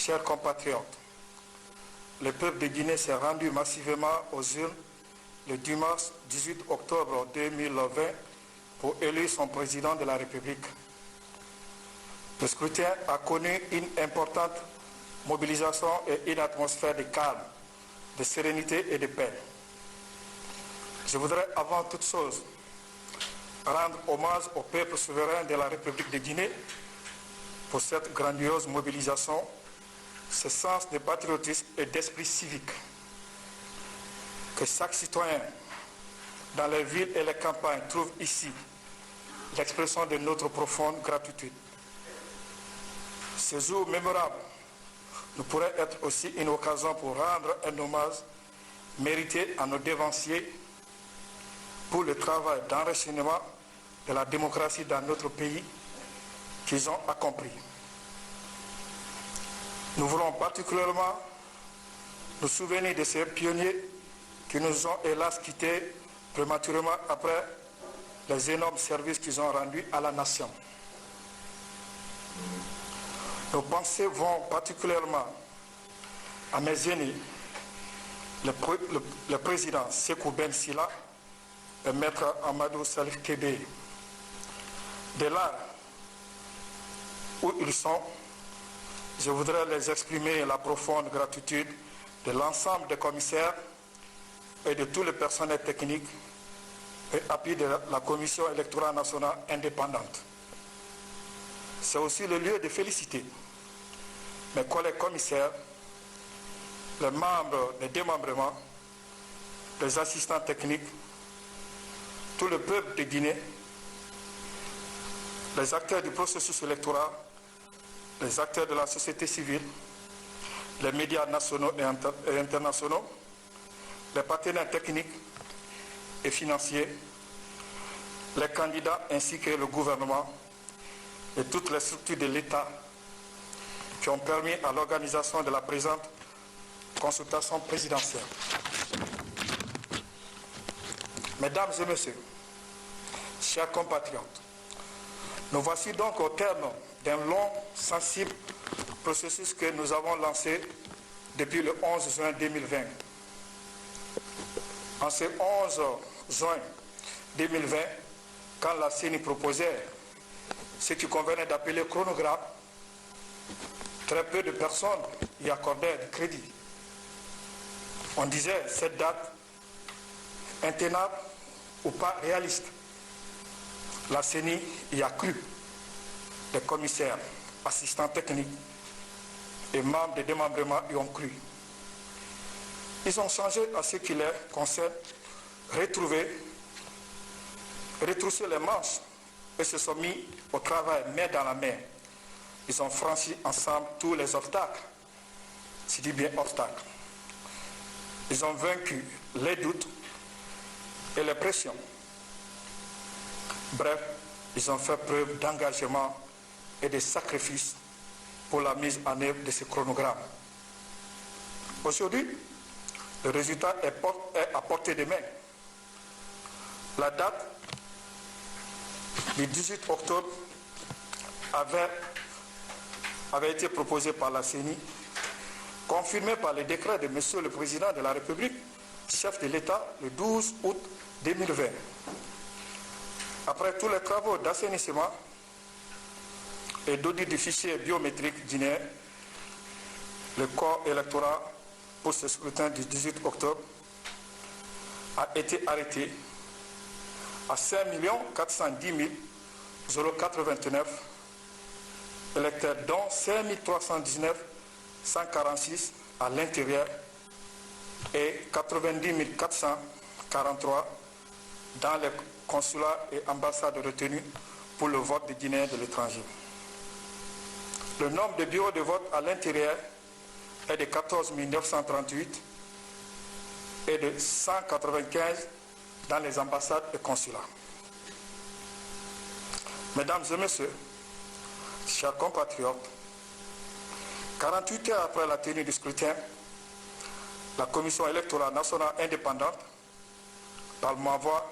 chers compatriotes, le peuple de Guinée s'est rendu massivement aux urnes le dimanche 18 octobre 2020 pour élire son président de la République. Le scrutin a connu une importante mobilisation et une atmosphère de calme, de sérénité et de paix. Je voudrais avant toute chose rendre hommage au peuple souverain de la République de Guinée pour cette grandiose mobilisation, ce sens de patriotisme et d'esprit civique que chaque citoyen dans les villes et les campagnes trouve ici l'expression de notre profonde gratitude. Ce jour mémorable nous pourrait être aussi une occasion pour rendre un hommage mérité à nos devanciers pour le travail d'enracinement de la démocratie dans notre pays qu'ils ont accompli. Nous voulons particulièrement nous souvenir de ces pionniers qui nous ont hélas quittés prématurément après les énormes services qu'ils ont rendus à la nation. Nos pensées vont particulièrement à mes aînés, le président Sékou Ben Sila et maître Amadou Salif Kébé. De là où ils sont, je voudrais les exprimer la profonde gratitude de l'ensemble des commissaires et de tous les personnels techniques et appui de la Commission électorale nationale indépendante. C'est aussi le lieu de féliciter mes collègues commissaires, les membres des démembrements, les assistants techniques, tout le peuple de Guinée, les acteurs du processus électoral, les acteurs de la société civile, les médias nationaux et internationaux, les partenaires techniques et financiers, les candidats ainsi que le gouvernement et toutes les structures de l'État qui ont permis à l'organisation de la présente consultation présidentielle. Mesdames et messieurs, chers compatriotes, nous voici donc au terme d'un long, sensible processus que nous avons lancé depuis le 11 juin 2020. En ce 11 juin 2020, quand la CENI proposait ce qui convenait d'appeler chronogramme, très peu de personnes y accordaient du crédit. On disait cette date intenable ou pas réaliste. La CENI y a cru. Les commissaires, assistants techniques et membres des démembrements y ont cru. Ils ont changé à ce qui les concerne, retrousser les manches et se sont mis au travail main dans la main. Ils ont franchi ensemble tous les obstacles. Je dis bien obstacles. Ils ont vaincu les doutes et les pressions. Bref, ils ont fait preuve d'engagement et de sacrifice pour la mise en œuvre de ce chronogramme. Aujourd'hui, le résultat est à portée de main. La date du 18 octobre avait été proposée par la CENI, confirmée par le décret de M. le Président de la République, chef de l'État, le 12 août 2020. Après tous les travaux d'assainissement et d'audit du fichier biométrique guinéen, le corps électoral pour ce scrutin du 18 octobre a été arrêté à 5 410 089 électeurs, dont 5 319 146 à l'intérieur et 90 443 dans les consulats et ambassades retenues pour le vote des Guinéens de l'étranger. Le nombre de bureaux de vote à l'intérieur est de 14 938 et de 195 dans les ambassades et consulats. Mesdames et messieurs, chers compatriotes, 48 heures après la tenue du scrutin, la Commission électorale nationale indépendante, par ma voix,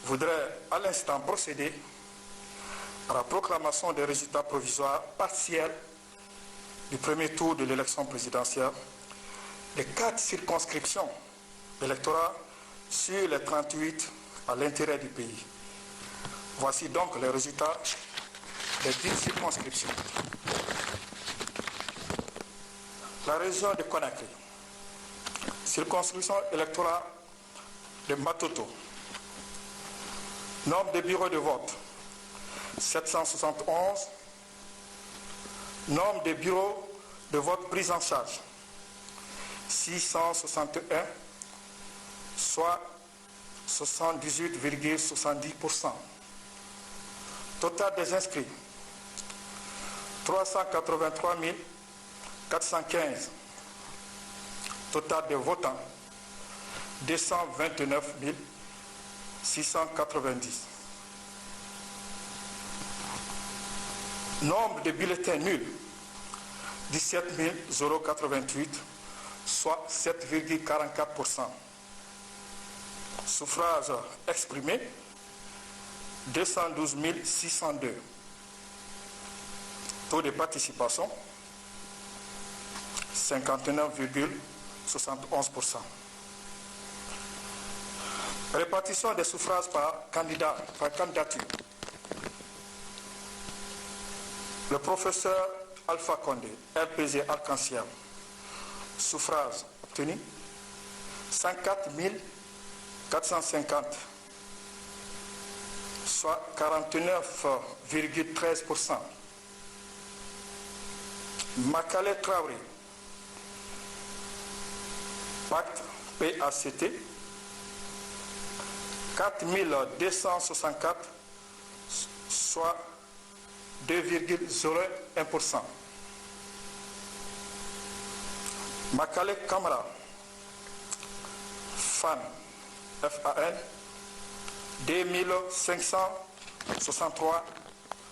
voudrait à l'instant procéder à la proclamation des résultats provisoires partiels du premier tour de l'élection présidentielle les 4 circonscriptions d'électorat sur les 38 à l'intérêt du pays. Voici donc les résultats des 10 circonscriptions. La région de Conakry, circonscription électorale de Matoto, nombre de bureaux de vote 771, nombre de bureaux de vote pris en charge 661, soit 78,70%. Total des inscrits 383 415. Total des votants 229 690. Nombre de bulletins nuls 17 088, soit 7,44%. Suffrages exprimés 212 602. Taux de participation 59,71%. Répartition des suffrages par candidature. Le professeur Alpha Condé, RPG Arc-en-Ciel, suffrages obtenus 104 450, soit 49,13%. Makale Traoré, Pacte PACT, 4264, soit 2,01%. Makale Kamara, FAN, FAN, 2563,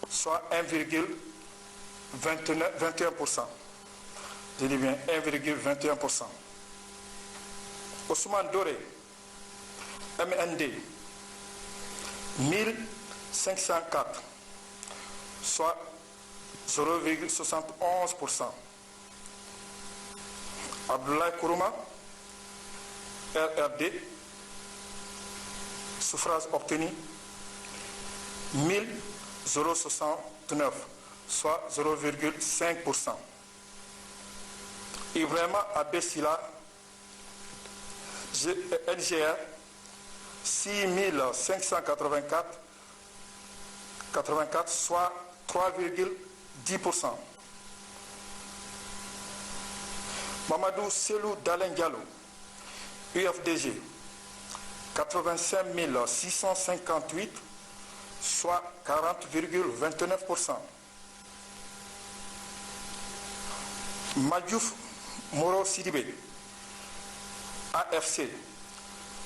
soit 1,21%. Je dis bien 1,21%. Ousmane Doré, MND, 1504, soit 0,71%. Abdoulaye Kourouma, RRD, suffrage obtenu 1069, soit 0,5%. Ibrahima Abessila, NGR, 6584, soit 3,10%. Mamadou Selou Dalen Diallo, UFDG, 85 658, soit 40,29%. Madjouf Moro Sidibé, AFC,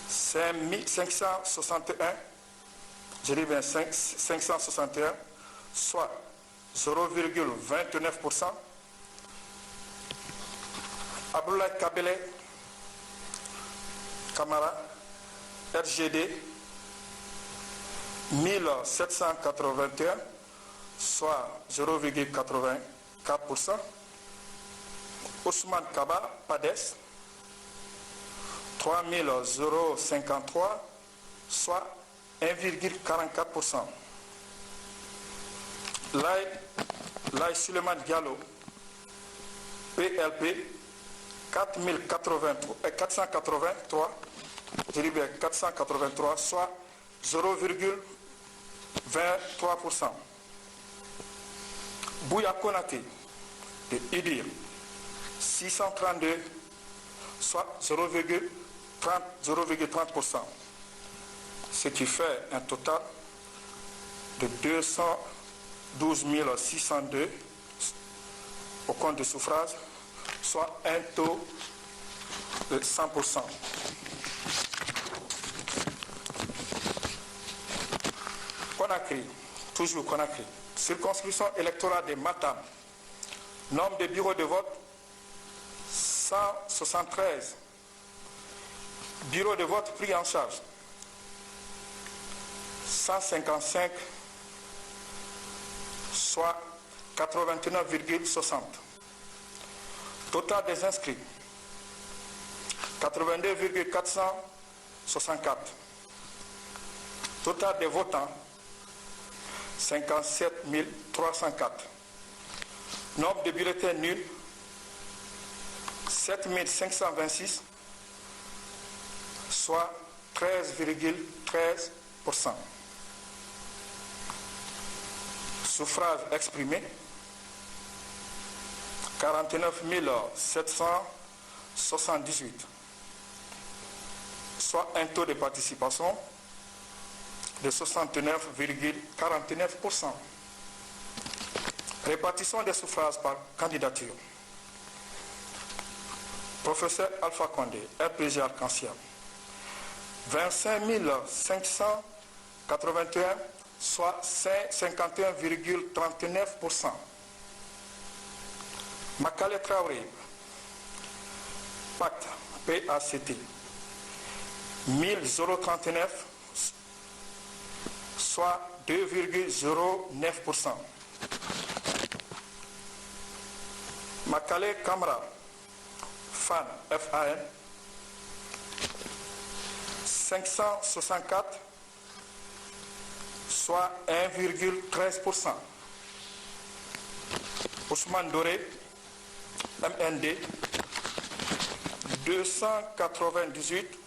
561, je dis bien 561, soit 0,29%. Abdoulaye Kabele Kamara, RGD, 1781, soit 0,84%. Ousmane Kaba, PADES, 3053, soit 1,44%. Laï Suleiman Diallo, PLP, 483, je dis bien 483, soit 0,23%. Bouya Konaté, de Idir, 632, soit 0,30%. Ce qui fait un total de 212 602 au compte de suffrage, soit un taux de 100%. Conakry, toujours Conakry, circonscription électorale de Matam, nombre de bureaux de vote 173, bureaux de vote pris en charge 155, soit 89,60. Total des inscrits, 82,464. Total des votants, 57 304. Nombre de bulletins nuls, 7 526, soit 13,13%. Suffrages exprimés, 49 778, soit un taux de participation de 69,49%. Répartition des suffrages par candidature. Professeur Alpha Condé, RPG Arc-en-Ciel, 25 581, soit 51,39%. Makale Traoré, Pacte, PACT, 1039, soit 2,09%. Makale Kamra, FAN, FAN, 564, soit 1,13%. Ousmane Doré, MND, 298,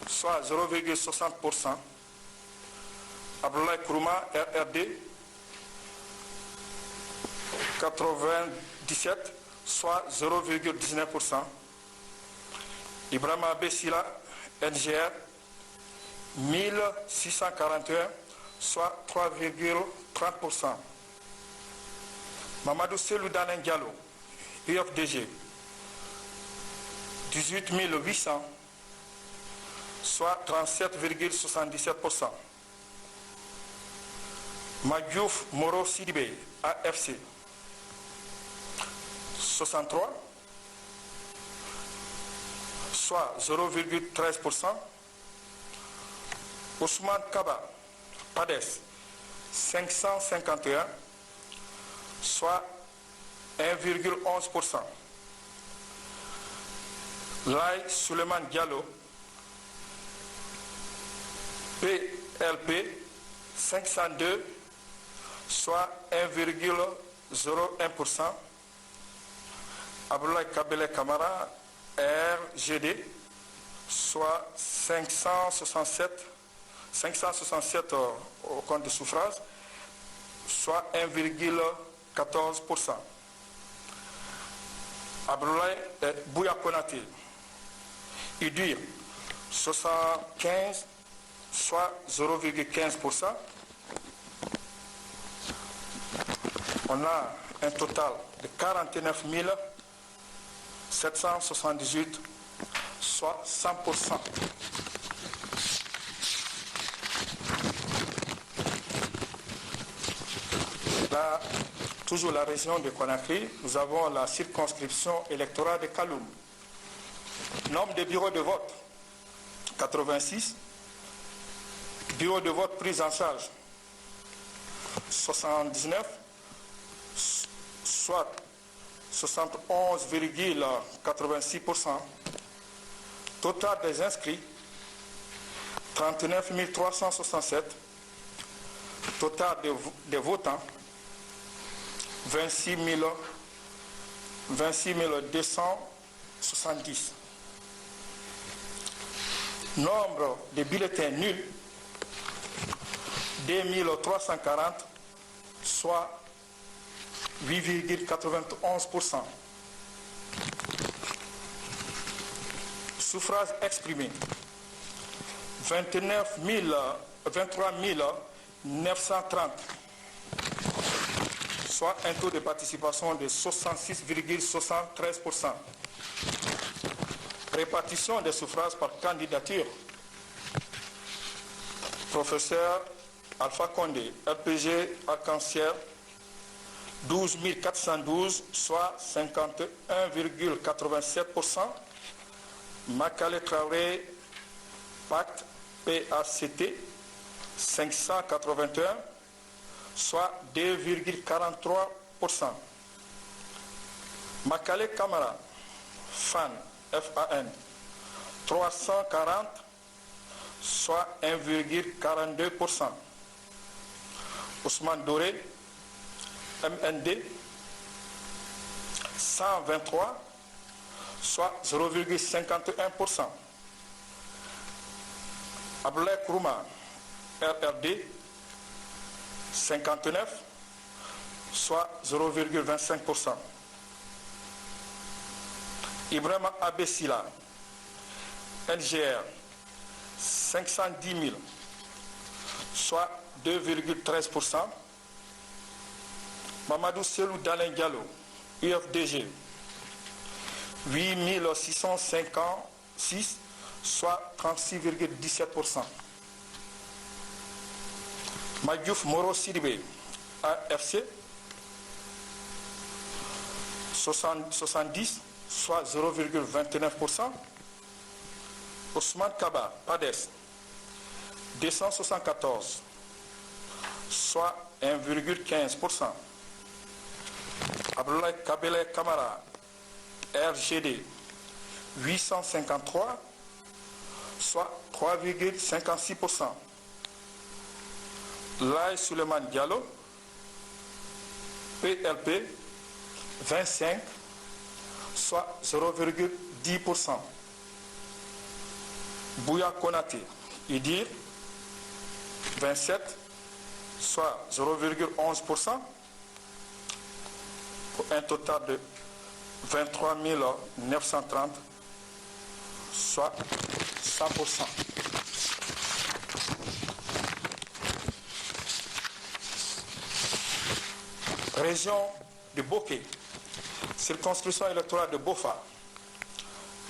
soit 0,60%. Abdoulaye Kourouma, RRD, 97, soit 0,19%. Ibrahima Bessila, NGR, 1641, soit 3,30%. Mamadou Selou Danen Diallo, UFDG, 18 800, soit 37,77%. Madjouf Moro Sidibé, AFC, 63, soit 0,13%. Ousmane Kaba, PADES, 551, soit 1,11%. Lai Suleiman Diallo, PLP, 502, soit 1,01%. Abdoulaye Kabele Kamara, RGD, soit 567 au compte de suffrage, soit 1,14%. Abdoulaye Bouya Konaté, UDIR, 75, soit 0,15%. On a un total de 49 778, soit 100%. Là, toujours la région de Conakry, nous avons la circonscription électorale de Kaloum. Nombre de bureaux de vote, 86. Bureaux de vote pris en charge, 79, soit 71,86%. Total des inscrits, 39 367. Total des votants, 26 270. Nombre de bulletins nuls, 2340, soit 8,91%. Suffrages exprimés, 23 930, soit un taux de participation de 66,73%. Répartition des suffrages par candidature. Professeur Alpha Condé, RPG Arc-en-Ciel, 12 412, soit 51,87%. Makale Traoré, Pacte, PACT, 581, soit 2,43%. Makale Kamara, FAN, FAN 340, soit 1,42%. Ousmane Doré, MND 123, soit 0,51%. Abdoulaye Kourouma, RRD 59, soit 0,25%. Ibrahima Abessila, NGR 510 000, soit 2,13%. Mamadou Selou Dalen Diallo, UFDG 8 656, soit 36,17%. Madjouf Moro Sidibé, AFC 70, soit 0,29%. Ousmane Kaba, PADES 274, soit 1,15%. Abdoulaye Kabele Kamara, RGD 853, soit 3,56%. Laye Suleiman Diallo, PLP 25, soit 0,10%. Bouya Konaté, IDIR 27, soit 0,11%, pour un total de 23 930, soit 100%. Région de Bokeh, circonscription électorale de Bofa,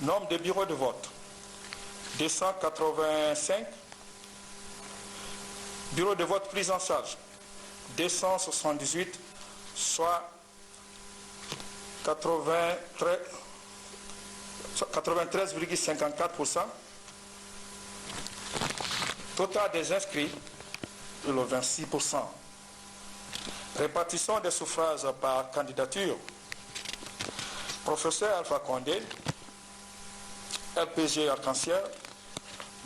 nombre de bureaux de vote 285, bureaux de vote pris en charge 278, soit 93,54%. Total des inscrits, le 26%. Répartition des suffrages par candidature. Professeur Alpha Condé, LPG Arc-en-Ciel,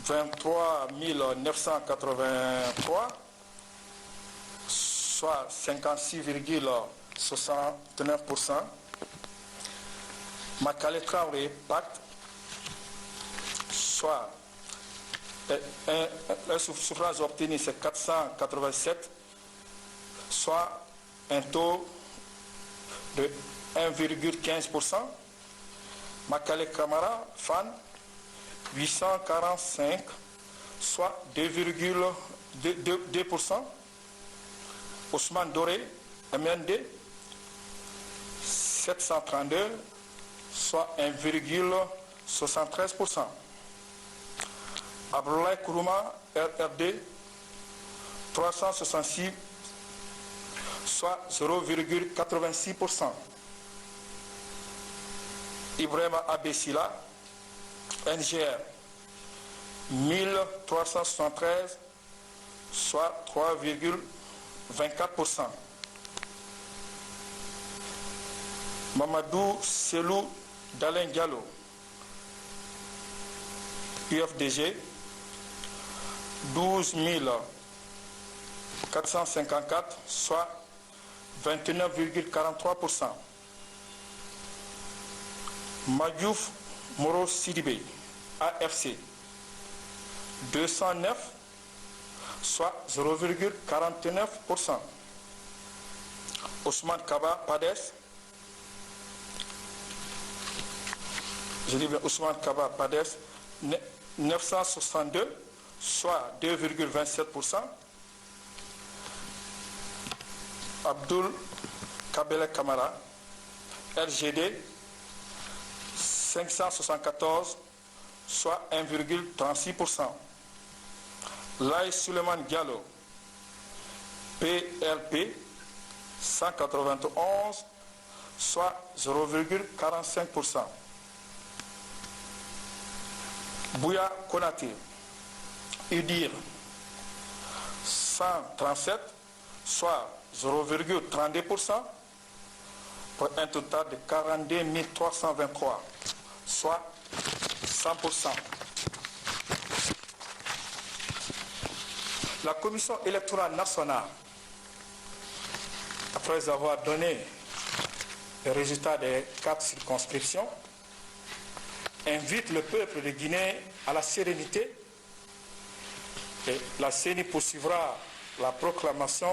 23 983, soit 56,69%. Makale Traoré, Pacte, soit un suffrage obtenu, c'est 487, soit un taux de 1,15%. Makale Kamara, FAN, 845, soit 2,2%. Ousmane Doré, MND, 732, soit 1,73%. Abdoulaye Kourouma, RRD, 366, soit 0,86%. Ibrahima Abessila, NGR, 1373, soit 3,24%. Mamadou Selou Dalen Diallo, UFDG, 12 454, soit 29,43%. Madjouf Moro Sidibé, AFC, 209, soit 0,49%. Ousmane Kaba, PADES, Ousmane Kaba, PADES, 962, soit 2,27%. Abdoul Kabele Kamara, RGD, 574, soit 1,36%. Laye Suleiman Diallo, PLP, 191, soit 0,45%. Bouya Konaté, UDIR, 137, soit 0,32%, pour un total de 42 323, soit 100%. La Commission électorale nationale, après avoir donné les résultats des 4 circonscriptions, invite le peuple de Guinée à la sérénité et la CENI poursuivra la proclamation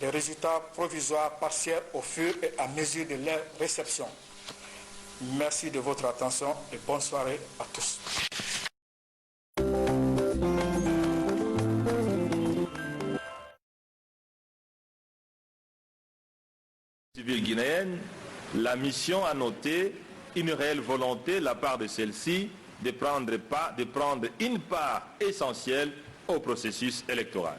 des résultats provisoires partiels au fur et à mesure de leur réception. Merci de votre attention et bonne soirée à tous. Civile guinéenne, la mission a noté une réelle volonté de la part de celle-ci de prendre une part essentielle au processus électoral.